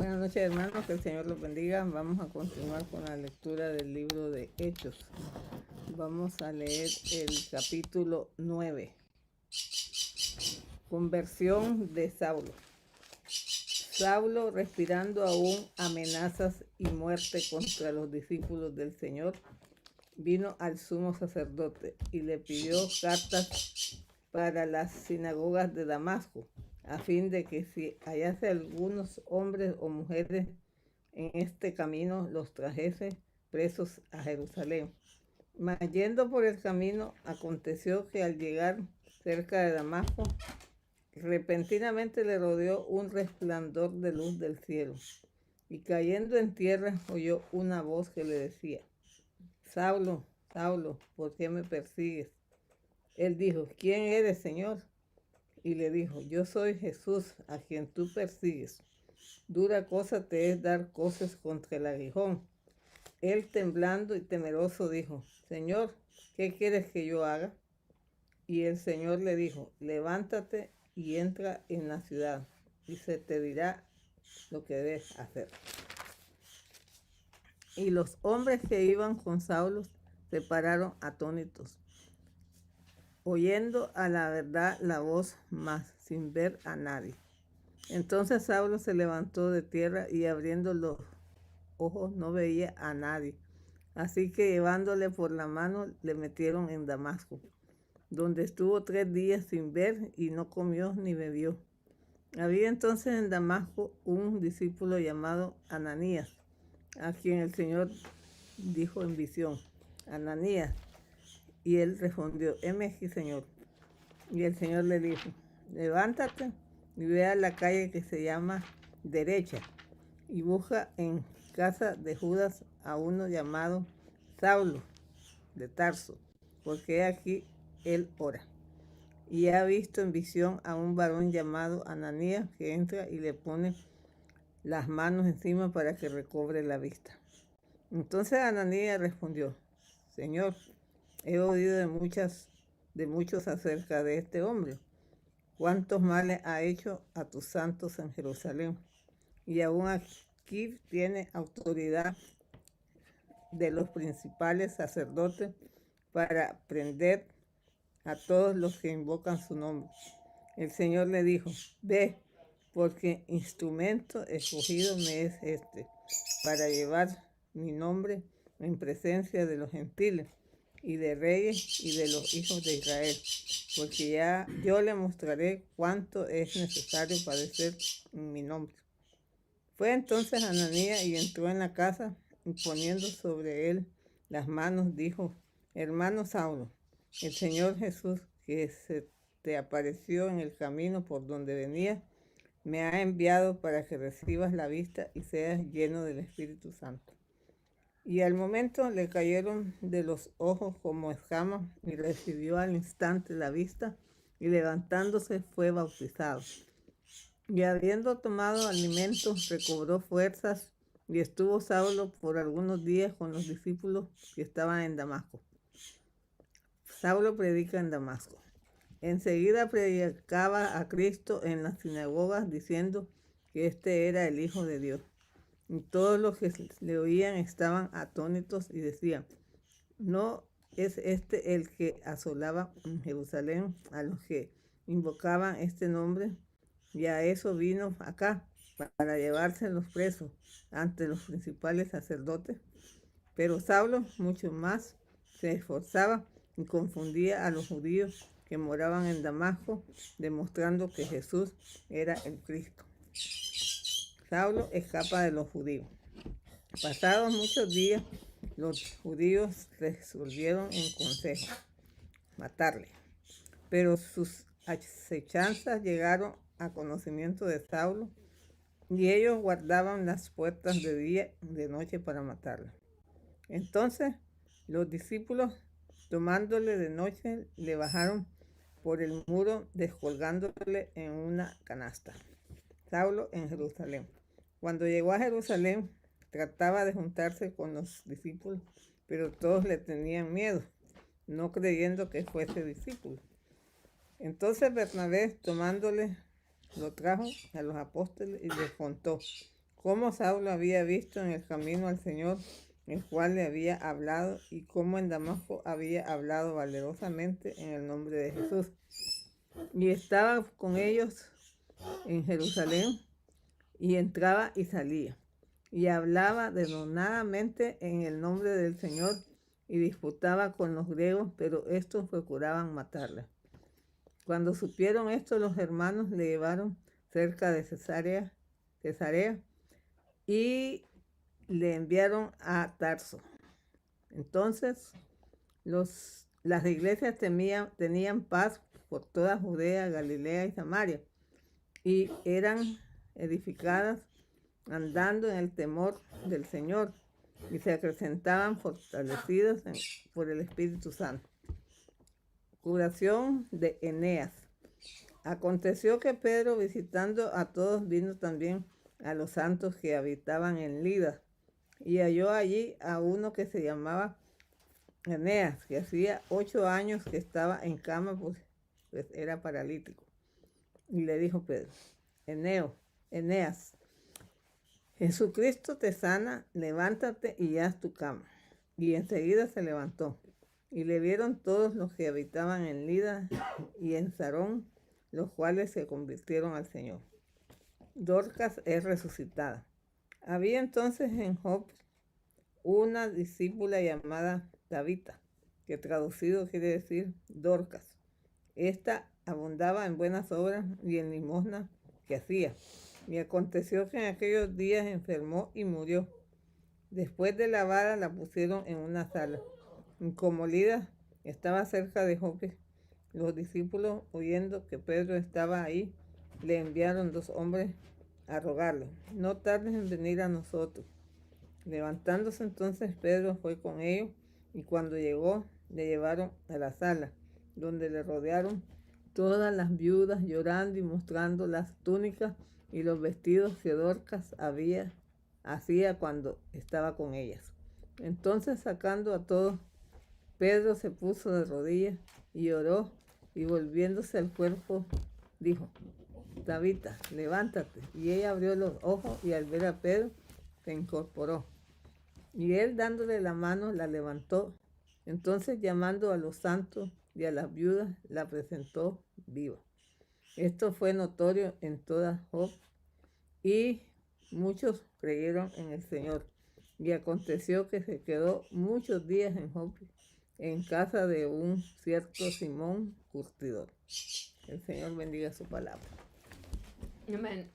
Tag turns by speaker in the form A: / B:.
A: Buenas noches, hermanos, que el Señor los bendiga. Vamos a continuar con la lectura del libro de Hechos. Vamos a leer el capítulo 9. Conversión de Saulo. Saulo, respirando aún amenazas y muerte contra los discípulos del Señor, vino al sumo sacerdote y le pidió cartas para las sinagogas de Damasco, a fin de que si hallase algunos hombres o mujeres en este camino, los trajese presos a Jerusalén. Mas yendo por el camino, aconteció que al llegar cerca de Damasco, repentinamente le rodeó un resplandor de luz del cielo, y cayendo en tierra oyó una voz que le decía: Saulo, Saulo, ¿por qué me persigues? Él dijo: ¿Quién eres, Señor? Y le dijo: Yo soy Jesús, a quien tú persigues. Dura cosa te es dar coces contra el aguijón. Él, temblando y temeroso, dijo: Señor, ¿qué quieres que yo haga? Y el Señor le dijo: Levántate y entra en la ciudad, y se te dirá lo que debes hacer. Y los hombres que iban con Saulo se pararon atónitos, oyendo a la verdad la voz, mas sin ver a nadie. Entonces Saulo se levantó de tierra y abriendo los ojos no veía a nadie. Así que llevándole por la mano le metieron en Damasco, donde estuvo 3 días sin ver y no comió ni bebió. Había entonces en Damasco un discípulo llamado Ananías, a quien el Señor dijo en visión: Ananías. Y él respondió: heme aquí, Señor. Y el Señor le dijo: levántate y ve a la calle que se llama Derecha, y busca en casa de Judas a uno llamado Saulo de Tarso, porque aquí él ora. Y ha visto en visión a un varón llamado Ananías que entra y le pone las manos encima para que recobre la vista. Entonces Ananías respondió: Señor, he oído de muchos acerca de este hombre, cuántos males ha hecho a tus santos en Jerusalén, y aún aquí tiene autoridad de los principales sacerdotes para prender a todos los que invocan su nombre. El Señor le dijo: ve, porque instrumento escogido me es este, para llevar mi nombre en presencia de los gentiles y de reyes y de los hijos de Israel, porque ya yo le mostraré cuánto es necesario padecer en mi nombre. Fue entonces Ananías y entró en la casa, y poniendo sobre él las manos, dijo: hermano Saulo, el Señor Jesús, que se te apareció en el camino por donde venías, me ha enviado para que recibas la vista y seas lleno del Espíritu Santo. Y al momento le cayeron de los ojos como escamas, y recibió al instante la vista, y levantándose fue bautizado. Y habiendo tomado alimentos, recobró fuerzas, y estuvo Saulo por algunos días con los discípulos que estaban en Damasco. Saulo predica en Damasco. Enseguida predicaba a Cristo en las sinagogas, diciendo que este era el Hijo de Dios. Y todos los que le oían estaban atónitos y decían: ¿no es este el que asolaba en Jerusalén a los que invocaban este nombre? Y a eso vino acá, para llevarse los presos ante los principales sacerdotes. Pero Saulo mucho más se esforzaba y confundía a los judíos que moraban en Damasco, demostrando que Jesús era el Cristo. Saulo escapa de los judíos. Pasados muchos días, los judíos resolvieron en consejo matarle, pero sus acechanzas llegaron a conocimiento de Saulo, y ellos guardaban las puertas de día y de noche para matarlo. Entonces los discípulos, tomándole de noche, le bajaron por el muro, descolgándole en una canasta. Saulo en Jerusalén. Cuando llegó a Jerusalén, trataba de juntarse con los discípulos, pero todos le tenían miedo, no creyendo que fuese discípulo. Entonces Bernabé, tomándole, lo trajo a los apóstoles y les contó cómo Saulo había visto en el camino al Señor, el cual le había hablado, y cómo en Damasco había hablado valerosamente en el nombre de Jesús. Y estaba con ellos en Jerusalén, y entraba y salía, y hablaba denodadamente en el nombre del Señor, y disputaba con los griegos, pero estos procuraban matarle. Cuando supieron esto, los hermanos le llevaron cerca de Cesarea y le enviaron a Tarso. Entonces las iglesias tenían paz por toda Judea, Galilea y Samaria, y eran edificadas andando en el temor del Señor, y se acrecentaban fortalecidos por el Espíritu Santo. Curación de Eneas. Aconteció que Pedro, visitando a todos, vino también a los santos que habitaban en Lida, y halló allí a uno que se llamaba Eneas, que hacía 8 años que estaba en cama, pues era paralítico. Y le dijo Pedro: Eneas, Jesucristo te sana, levántate y haz tu cama. Y enseguida se levantó. Y le vieron todos los que habitaban en Lida y en Sarón, los cuales se convirtieron al Señor. Dorcas es resucitada. Había entonces en Joppe una discípula llamada Tabita, que traducido quiere decir Dorcas. Esta abundaba en buenas obras y en limosna que hacía. Y aconteció que en aquellos días enfermó y murió. Después de lavada la pusieron en una sala. Y como Lida estaba cerca de Joppe, los discípulos, oyendo que Pedro estaba ahí, le enviaron 2 hombres a rogarle: no tardes en venir a nosotros. Levantándose entonces Pedro fue con ellos, y cuando llegó le llevaron a la sala, donde le rodearon todas las viudas, llorando y mostrando las túnicas y los vestidos que Dorcas hacía cuando estaba con ellas. Entonces, sacando a todos, Pedro se puso de rodillas y oró, y volviéndose al cuerpo dijo: Tabita, levántate. Y ella abrió los ojos, y al ver a Pedro se incorporó. Y él, dándole la mano, la levantó. Entonces, llamando a los santos y a las viudas, la presentó viva. Esto fue notorio en toda Joppe, y muchos creyeron en el Señor. Y aconteció que se quedó muchos días en Joppe, en casa de un cierto Simón curtidor. El Señor bendiga su palabra.
B: Amén.